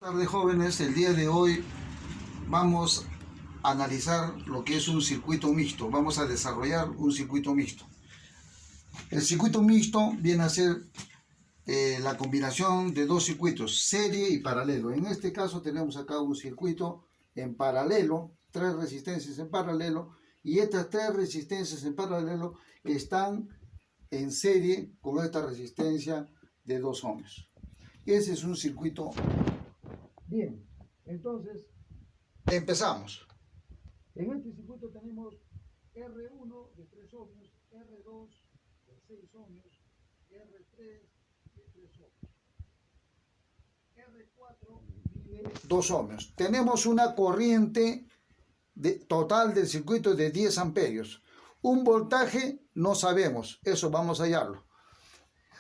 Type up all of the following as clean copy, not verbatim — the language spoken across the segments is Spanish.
Buenas tardes, jóvenes. El día de hoy vamos a analizar lo que es un circuito mixto. Vamos a desarrollar un circuito mixto. El circuito mixto viene a ser la combinación de dos circuitos, serie y paralelo. En este caso tenemos acá un circuito en paralelo, tres resistencias en paralelo, y estas tres resistencias en paralelo están en serie con esta resistencia de 2 ohms. Ese es un circuito. Bien, entonces empezamos. En este circuito tenemos R1 de 3 ohmios, R2 de 6 ohmios, R3 de 3 ohmios, R4 de 2 ohmios. Tenemos una corriente total del circuito de 10 amperios. Un voltaje no sabemos, eso vamos a hallarlo.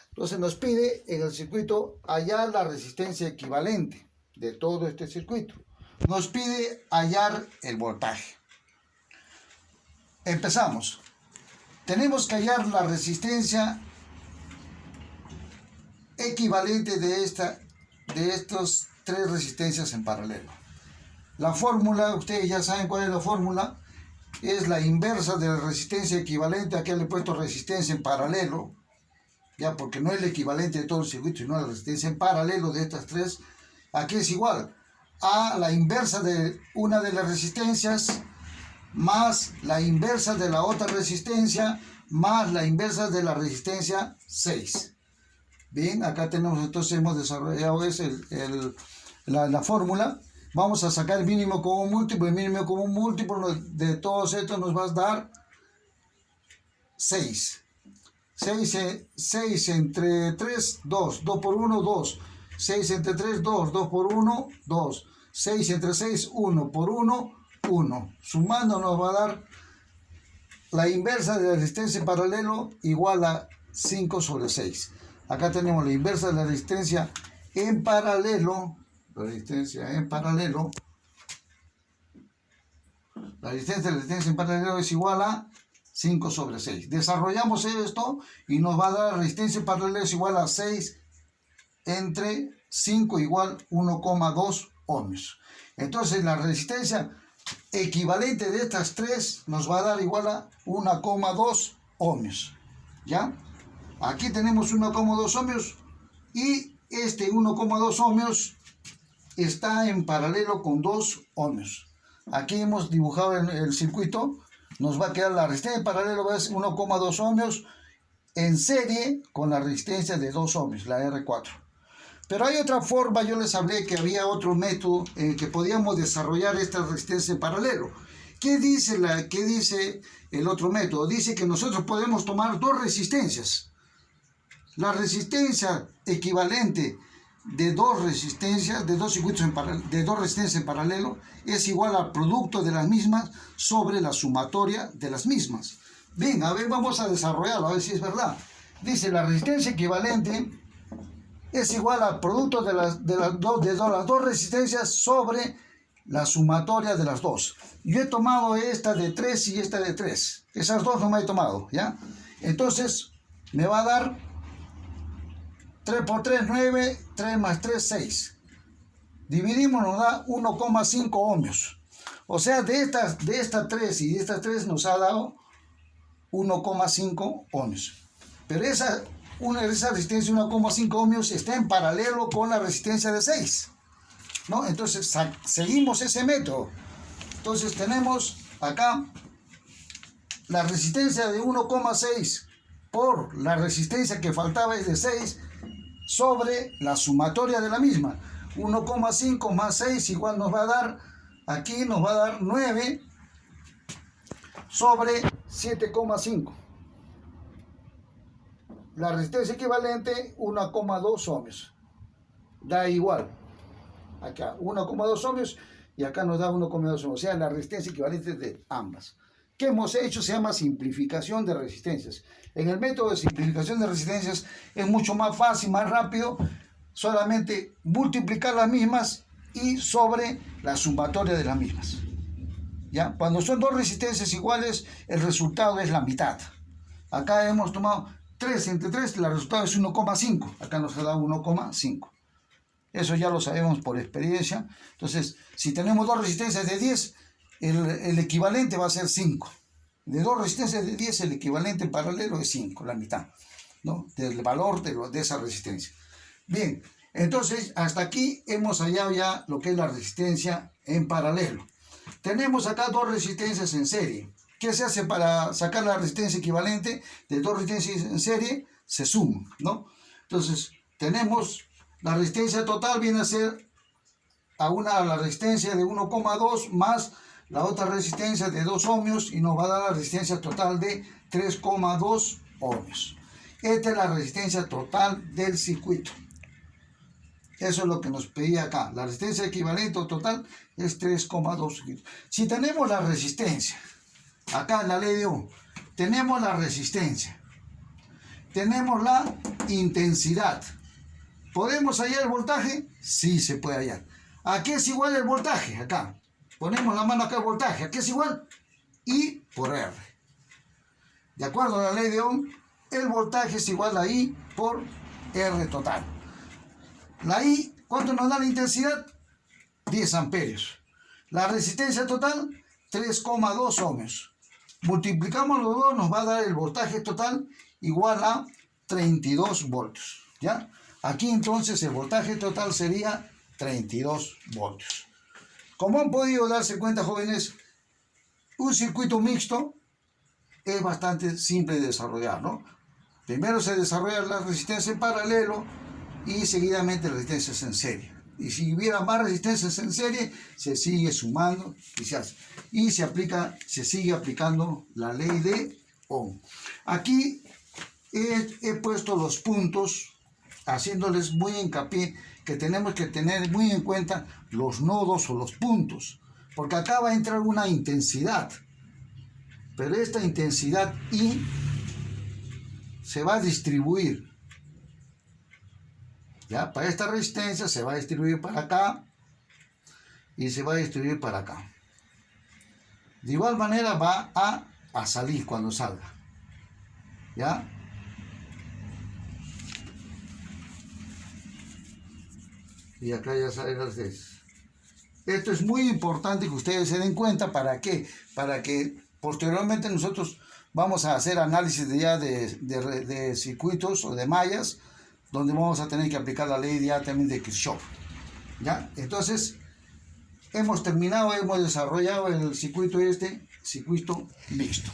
Entonces nos pide en el circuito hallar la resistencia equivalente de todo este circuito. Nos pide hallar el voltaje. Empezamos. Tenemos que hallar la resistencia equivalente de estas tres resistencias en paralelo. La fórmula, ustedes ya saben cuál es la fórmula, es la inversa de la resistencia equivalente. Aquí le he puesto resistencia en paralelo, ya, porque no es el equivalente de todo el circuito, sino la resistencia en paralelo de estas tres. Aquí es igual a la inversa de una de las resistencias más la inversa de la otra resistencia más la inversa de la resistencia 6. Bien, acá tenemos, entonces hemos desarrollado la fórmula. Vamos a sacar el mínimo común múltiplo. El mínimo común múltiplo de todos estos nos va a dar 6. 6 entre 3, 2. 2 por 1, 2. 6 entre 3, 2. 2 por 1, 2. 6 entre 6, 1 por 1, 1. Sumando nos va a dar la inversa de la resistencia en paralelo igual a 5 sobre 6. Acá tenemos la inversa de la resistencia en paralelo. La resistencia en paralelo en paralelo es igual a 5 sobre 6. Desarrollamos esto y nos va a dar la resistencia en paralelo es igual a 6 entre 5 igual 1,2 ohmios. Entonces la resistencia equivalente de estas tres nos va a dar igual a 1,2 ohmios. ¿Ya? Aquí tenemos 1,2 ohmios y este 1,2 ohmios está en paralelo con 2 ohmios. Aquí hemos dibujado el circuito. Nos va a quedar la resistencia en paralelo, es 1,2 ohmios en serie con la resistencia de 2 ohmios, la R4. Pero hay otra forma, yo les hablé que había otro método en que podíamos desarrollar esta resistencia en paralelo. ¿Qué dice el otro método? Dice que nosotros podemos tomar dos resistencias. La resistencia equivalente de dos resistencias, de dos circuitos de dos resistencias en paralelo, es igual al producto de las mismas sobre la sumatoria de las mismas. Bien, a ver, vamos a desarrollarlo, a ver si es verdad. Dice, la resistencia equivalente es igual al producto de las dos resistencias sobre la sumatoria de las dos. Yo he tomado esta de 3 y esta de 3. Esas dos no me he tomado, ¿ya? Entonces, me va a dar 3 por 3, 9, 3 más 3, 6. Dividimos, nos da 1,5 ohmios. O sea, de estas 3 y de estas 3 nos ha dado 1,5 ohmios. Pero esa resistencia 1,5 ohmios está en paralelo con la resistencia de 6. ¿No? Entonces, seguimos ese método. Entonces, tenemos acá la resistencia de 1,6 por la resistencia que faltaba es de 6 sobre la sumatoria de la misma. 1,5 más 6 igual nos va a dar, aquí nos va a dar 9 sobre 7,5. La resistencia equivalente 1,2 ohmios. Da igual. Acá 1,2 ohmios y acá nos da 1,2 ohmios. O sea, la resistencia equivalente de ambas. ¿Qué hemos hecho? Se llama simplificación de resistencias. En el método de simplificación de resistencias es mucho más fácil, más rápido. Solamente multiplicar las mismas y sobre la sumatoria de las mismas. ¿Ya? Cuando son dos resistencias iguales, el resultado es la mitad. Acá hemos tomado 3 entre 3, el resultado es 1,5. Acá nos ha dado 1,5. Eso ya lo sabemos por experiencia. Entonces, si tenemos dos resistencias de 10, el equivalente va a ser 5. De dos resistencias de 10, el equivalente en paralelo es 5, la mitad, ¿no? Del valor de esa resistencia. Bien, entonces hasta aquí hemos hallado ya lo que es la resistencia en paralelo. Tenemos acá dos resistencias en serie. ¿Qué se hace para sacar la resistencia equivalente de dos resistencias en serie? Se suman, ¿no? Entonces, tenemos la resistencia total, viene a ser la resistencia de 1,2 más la otra resistencia de 2 ohmios y nos va a dar la resistencia total de 3,2 ohmios. Esta es la resistencia total del circuito. Eso es lo que nos pedía acá. La resistencia equivalente o total es 3,2. Si tenemos la resistencia, acá en la ley de Ohm, tenemos la resistencia, tenemos la intensidad. ¿Podemos hallar el voltaje? Sí, se puede hallar. ¿A qué es igual el voltaje? Acá. Ponemos la mano acá el voltaje. ¿A qué es igual? I por R. De acuerdo a la ley de Ohm, el voltaje es igual a I por R total. La I, ¿cuánto nos da la intensidad? 10 amperios. La resistencia total, 3,2 ohmios. Multiplicamos los dos, nos va a dar el voltaje total igual a 32 voltios. ¿Ya? Aquí entonces el voltaje total sería 32 voltios. Como han podido darse cuenta, jóvenes, un circuito mixto es bastante simple de desarrollar, ¿no? Primero se desarrolla la resistencia en paralelo y seguidamente las resistencias en serie. Y si hubiera más resistencias en serie, se sigue sumando y se sigue aplicando la ley de Ohm. Aquí he puesto los puntos, haciéndoles muy hincapié que tenemos que tener muy en cuenta los nodos o los puntos, porque acá va a entrar una intensidad, pero esta intensidad I se va a distribuir. ¿Ya? Para esta resistencia se va a distribuir para acá y se va a distribuir para acá. De igual manera va a salir cuando salga. ¿Ya? Y acá ya salen las 10. Esto es muy importante que ustedes se den cuenta. ¿Para qué? Para que posteriormente nosotros vamos a hacer análisis de circuitos o de mallas, donde vamos a tener que aplicar la ley también de Kirchhoff. ¿Ya? Entonces, hemos desarrollado el circuito circuito mixto.